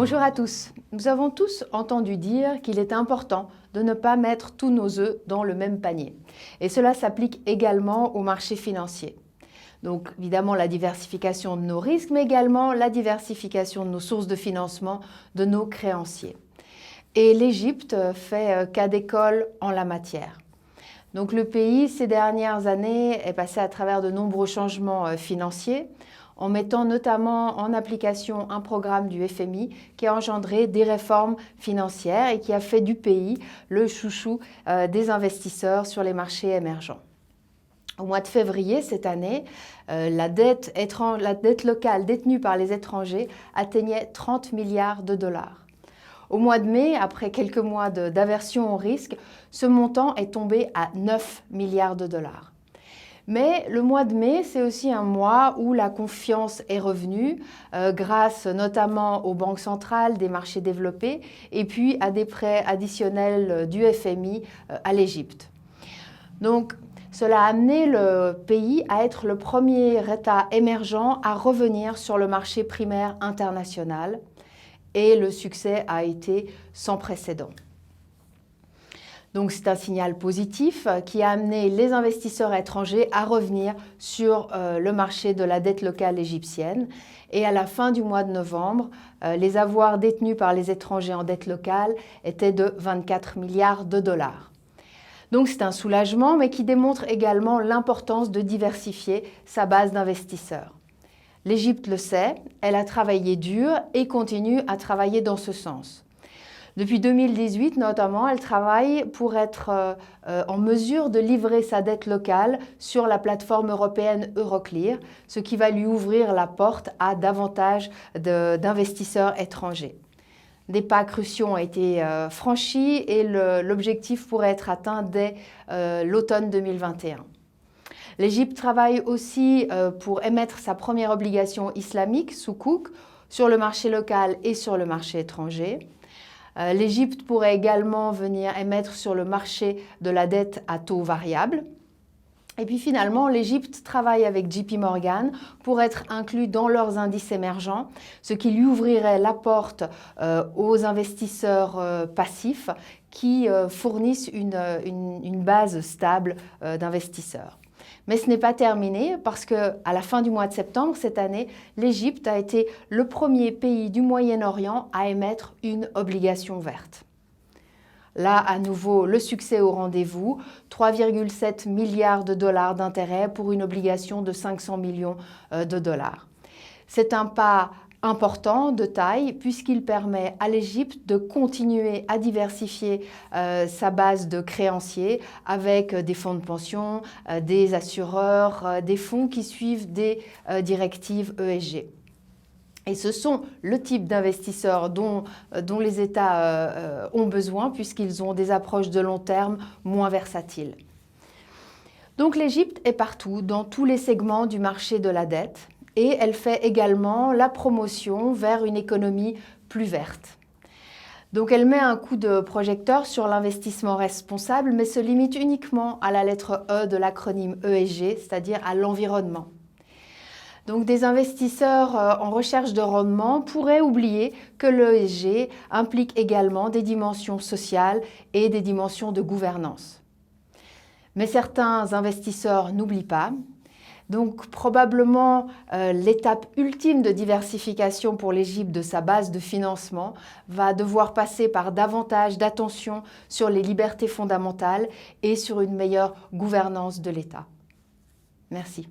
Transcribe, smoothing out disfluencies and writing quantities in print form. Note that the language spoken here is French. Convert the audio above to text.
Bonjour à tous. Nous avons tous entendu dire qu'il est important de ne pas mettre tous nos œufs dans le même panier. Et cela s'applique également au marché financier. Donc évidemment la diversification de nos risques, mais également la diversification de nos sources de financement, de nos créanciers. Et l'Égypte fait cas d'école en la matière. Donc le pays, ces dernières années, est passé à travers de nombreux changements financiers, en mettant notamment en application un programme du FMI qui a engendré des réformes financières et qui a fait du pays le chouchou des investisseurs sur les marchés émergents. Au mois de février cette année, la dette locale détenue par les étrangers atteignait 30 milliards de dollars. Au mois de mai, après quelques mois d'aversion au risque, ce montant est tombé à 9 milliards de dollars. Mais le mois de mai, c'est aussi un mois où la confiance est revenue, grâce notamment aux banques centrales des marchés développés et puis à des prêts additionnels du FMI à l'Égypte. Donc, cela a amené le pays à être le premier État émergent à revenir sur le marché primaire international et le succès a été sans précédent. Donc c'est un signal positif qui a amené les investisseurs étrangers à revenir sur le marché de la dette locale égyptienne. Et à la fin du mois de novembre, les avoirs détenus par les étrangers en dette locale étaient de 24 milliards de dollars. Donc c'est un soulagement, mais qui démontre également l'importance de diversifier sa base d'investisseurs. L'Égypte le sait, elle a travaillé dur et continue à travailler dans ce sens. Depuis 2018 notamment, elle travaille pour être en mesure de livrer sa dette locale sur la plateforme européenne Euroclear, ce qui va lui ouvrir la porte à davantage d'investisseurs étrangers. Des pas cruciaux ont été franchis et l'objectif pourrait être atteint dès l'automne 2021. L'Égypte travaille aussi pour émettre sa première obligation islamique, Soukouk, sur le marché local et sur le marché étranger. L'Égypte pourrait également venir émettre sur le marché de la dette à taux variable. Et puis finalement, l'Égypte travaille avec JP Morgan pour être inclus dans leurs indices émergents, ce qui lui ouvrirait la porte aux investisseurs passifs qui fournissent une base stable d'investisseurs. Mais ce n'est pas terminé parce qu'à la fin du mois de septembre cette année, l'Égypte a été le premier pays du Moyen-Orient à émettre une obligation verte. Là, à nouveau, le succès au rendez-vous, 3,7 milliards de dollars d'intérêt pour une obligation de 500 millions de dollars. C'est un pas important de taille puisqu'il permet à l'Égypte de continuer à diversifier sa base de créanciers avec des fonds de pension, des assureurs, des fonds qui suivent des directives ESG. Et ce sont le type d'investisseurs dont les États ont besoin puisqu'ils ont des approches de long terme moins versatiles. Donc l'Égypte est partout, dans tous les segments du marché de la dette. Et elle fait également la promotion vers une économie plus verte. Donc elle met un coup de projecteur sur l'investissement responsable, mais se limite uniquement à la lettre E de l'acronyme ESG, c'est-à-dire à l'environnement. Donc des investisseurs en recherche de rendement pourraient oublier que l'ESG implique également des dimensions sociales et des dimensions de gouvernance. Mais certains investisseurs n'oublient pas. Donc probablement l'étape ultime de diversification pour l'Égypte de sa base de financement va devoir passer par davantage d'attention sur les libertés fondamentales et sur une meilleure gouvernance de l'État. Merci.